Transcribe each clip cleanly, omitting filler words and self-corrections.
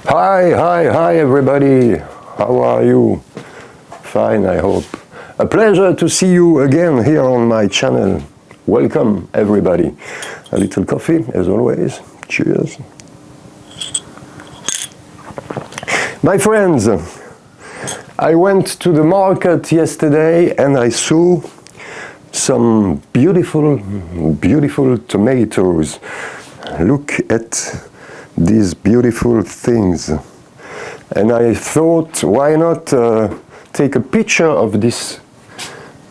Hi everybody, how are you? Fine, I hope. A pleasure to see you again here on my channel. Welcome everybody. A little coffee as always. Cheers. My friends, I went to the market yesterday and I saw some beautiful tomatoes. Look at these beautiful things. And I thought, why not take a picture of these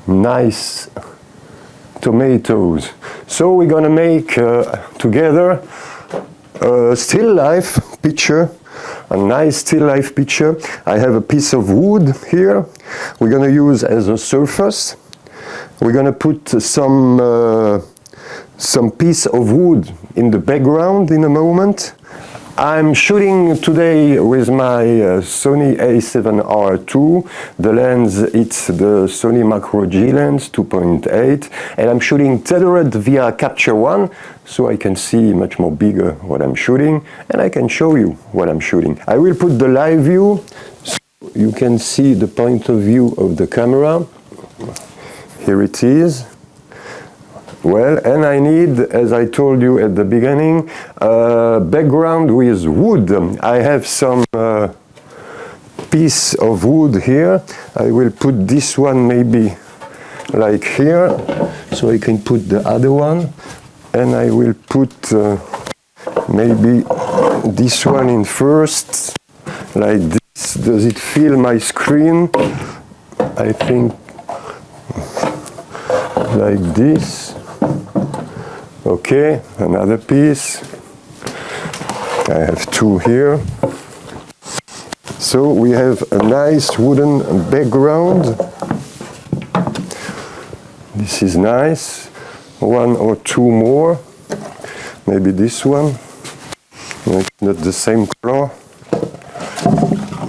nice tomatoes. So we're gonna make together a still life picture, a nice still life picture. I have a piece of wood here we're gonna use as a surface. We're gonna put some piece of wood in the background in a moment. I'm shooting today with my Sony a7R II. The lens, it's the Sony Macro G lens 2.8, and I'm shooting tethered via Capture One, so I can see much more bigger what I'm shooting, and I can show you what I'm shooting. I will put the live view, so you can see the point of view of the camera. Here it is. Well, and I need, as I told you at the beginning, a background with wood. I have some piece of wood here. I will put this one maybe like here, so I can put the other one. And I will put maybe this one in first, like this. Does it fill my screen? I think like this. Okay, another piece. I have two here. So we have a nice wooden background. This is nice. One or two more. Maybe this one. Not the same color.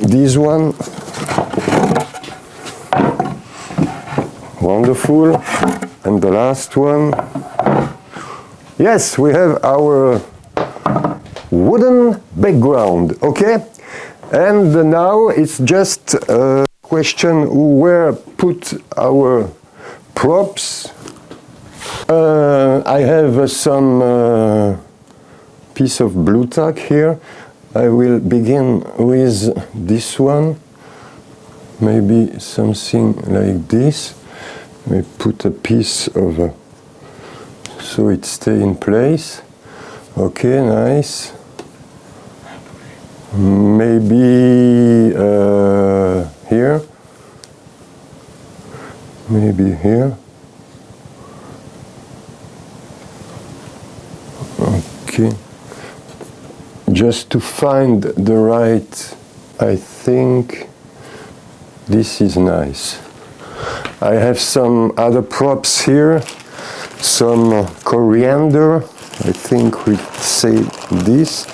This one. Wonderful. And the last one. Yes, we have our wooden background, okay? And now it's just a question where put our props. I have some piece of blue tack here. I will begin with this one. Maybe something like this. We put a piece of so it stay in place. Okay, nice. Maybe here. Maybe here. Okay. Just to find the right, I think this is nice. I have some other props here. Some coriander, I think we say this,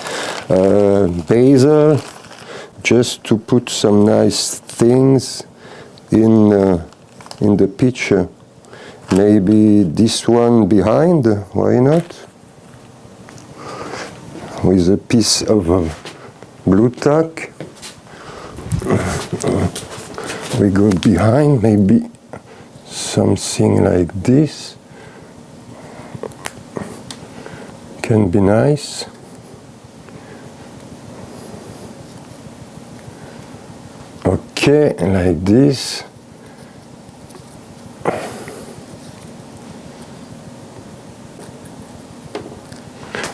basil, just to put some nice things in the picture. Maybe this one behind, why not? With a piece of blue tack. We go behind, maybe something like this. Can be nice. Okay, like this.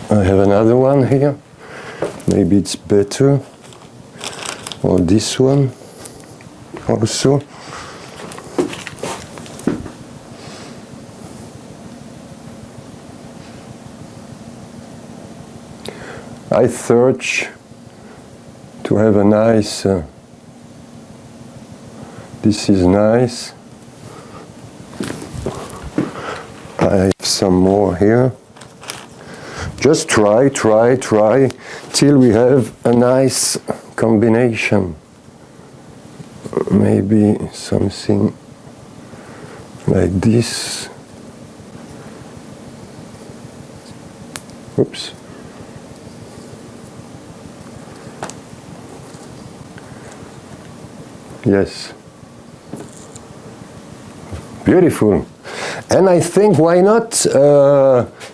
I have another one here. Maybe it's better. Or this one also. I search to have a nice, this is nice. I have some more here. Just try till we have a nice combination. Maybe something like this. Oops. Yes. Beautiful. And I think, why not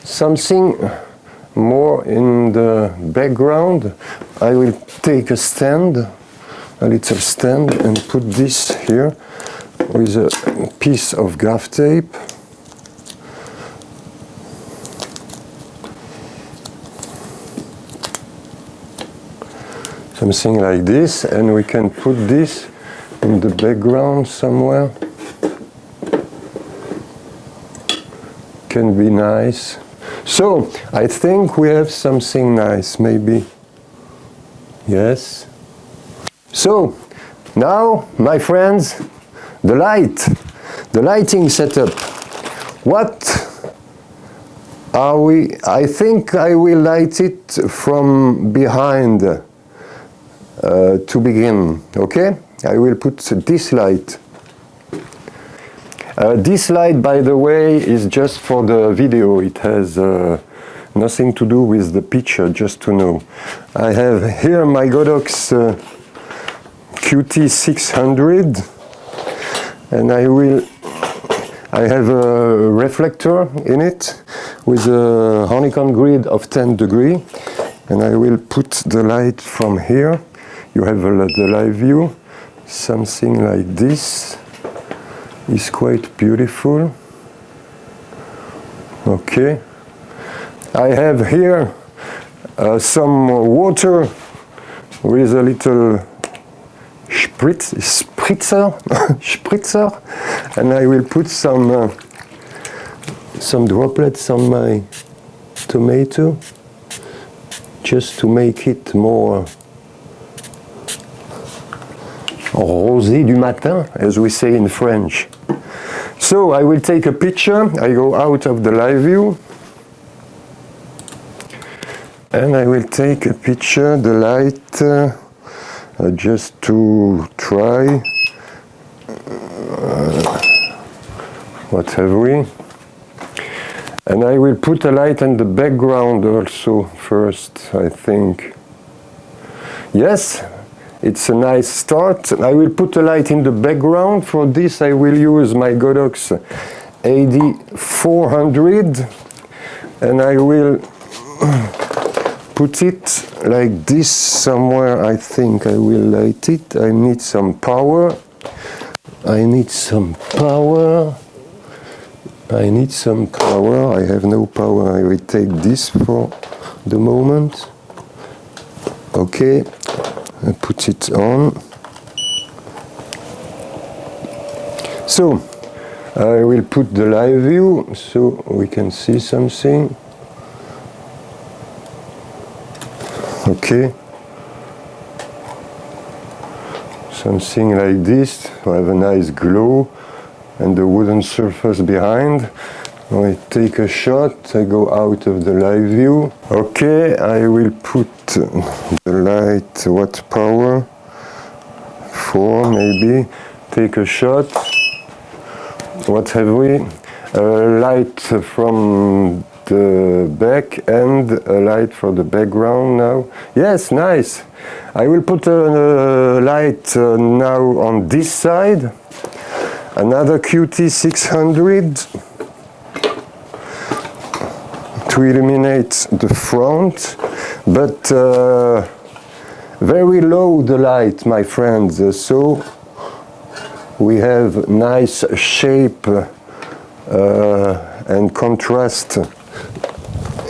something more in the background. I will take a stand, a little stand, and put this here with a piece of gaff tape. Something like this, and we can put this in the background somewhere. Can be nice. So I think we have something nice, maybe. Yes. So now, my friends, the lighting setup. What are we? I think I will light it from behind to begin. Okay? I will put this light. This light, by the way, is just for the video. It has nothing to do with the picture, just to know. I have here my Godox QT600, and I have a reflector in it with a honeycomb grid of 10 degrees, and I will put the light from here. You have the live view, something like this. Is quite beautiful. Okay. I have here some water with a little spritzer, and I will put some droplets on my tomato just to make it more rosé du matin, as we say in French. So I will take a picture. I go out of the live view, and I will take a picture, the light, just to try. What have we? And I will put a light in the background also first, I think. Yes. It's a nice start. I will put a light in the background. For this I will use my Godox AD400, and I will put it like this somewhere. I think I will light it. I need some power. I have no power. I will take this for the moment. Okay. I put it on. So I will put the live view so we can see something. Okay. Something like this to have a nice glow and the wooden surface behind. I take a shot, I go out of the live view. Okay, I will put the light, what power? 4 maybe. Take a shot. What have we? A light from the back and a light for the background now. Yes, nice. I will put a light now on this side. Another QT600. To illuminate the front, but very low the light, my friends, so we have nice shape and contrast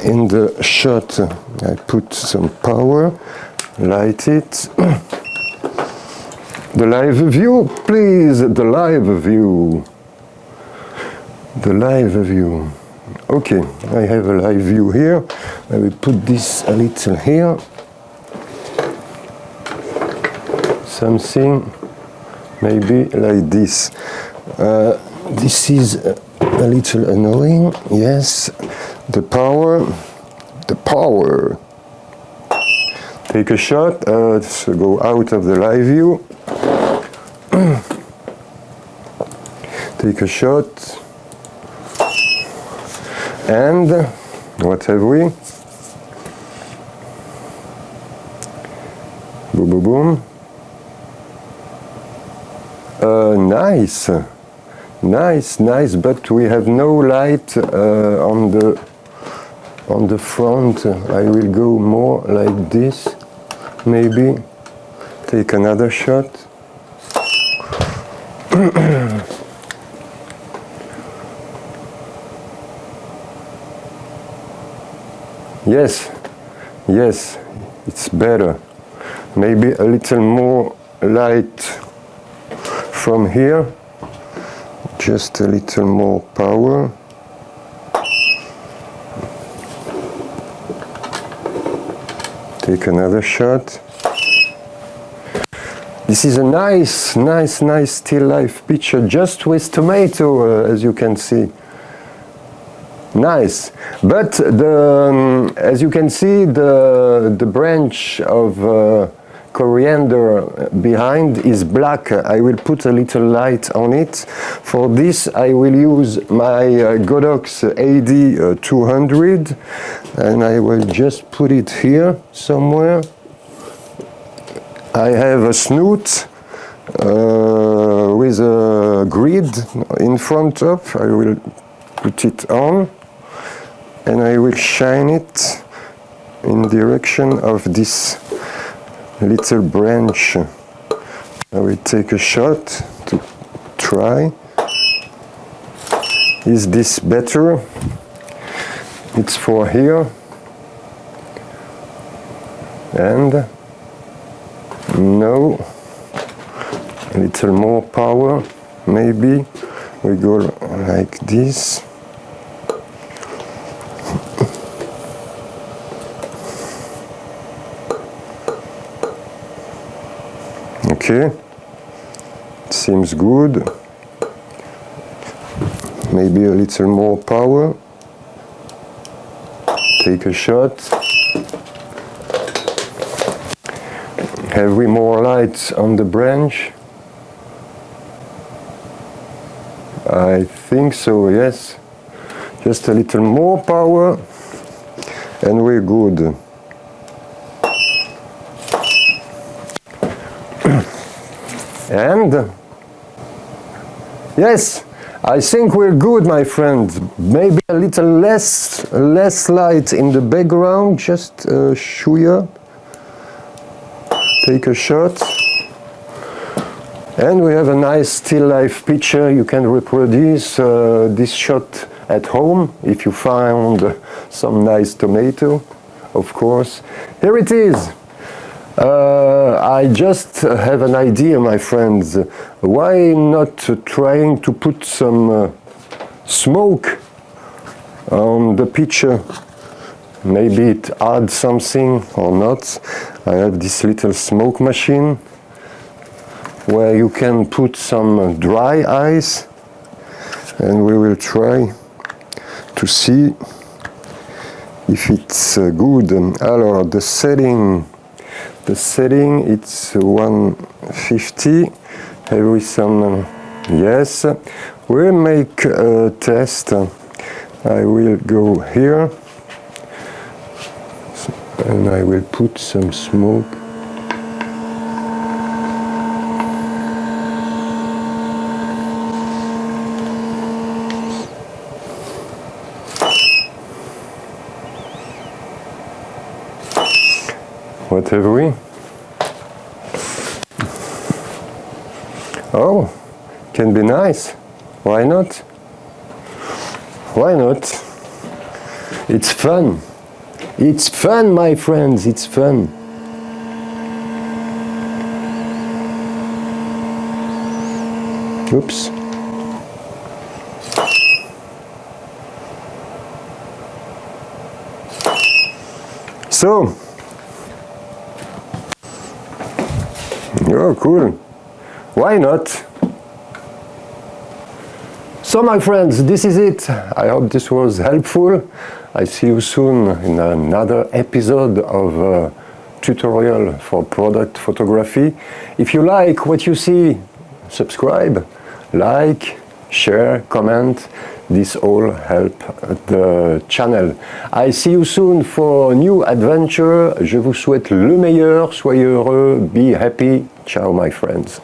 in the shot. I put some power, light it. The live view, please, the live view. The live view. Okay, I have a live view here. I will put this a little here. Something maybe like this. This is a little annoying. Yes, the power. Take a shot. So go out of the live view. Take a shot. And what have we? Boom, boom, boom. nice, nice, but we have no light on the front. I will go more like this, maybe. Take another shot. Yes, it's better. Maybe a little more light from here. Just a little more power. Take another shot. This is a nice still life picture, just with tomato, as you can see. Nice, but as you can see, the branch of coriander behind is black. I will put a little light on it. For this, I will use my Godox AD 200, and I will just put it here somewhere. I have a snoot with a grid in front of. I will put it on, and I will shine it in direction of this little branch. I will take a shot to try. Is this better? It's for here. And no, a little more power, maybe. We go like this. Okay, seems good. Maybe a little more power. Take a shot. Have we more light on the branch? I think so, yes. Just a little more power and we're good. And yes, I think we're good, my friend. Maybe a little less light in the background, just shooya. Take a shot. And we have a nice still life picture. You can reproduce this shot at home if you found some nice tomato, of course. Here it is. I just have an idea, my friends. Why not trying to put some smoke on the picture? Maybe it adds something or not. I have this little smoke machine where you can put some dry ice, and we will try to see if it's good. Alors, the setting it's 150. Have we some? Yes. We'll make a test. I will go here and I will put some smoke. What have we? Oh, can be nice. Why not? Why not? It's fun. It's fun, my friends. It's fun. Oops. So. Oh, cool. Why not? So, my friends, this is it. I hope this was helpful. I see you soon in another episode of a tutorial for product photography. If you like what you see, subscribe, like, share, comment. This all help the channel. I see you soon for new adventure. Je vous souhaite le meilleur. Soyez heureux. Be happy. Ciao, my friends.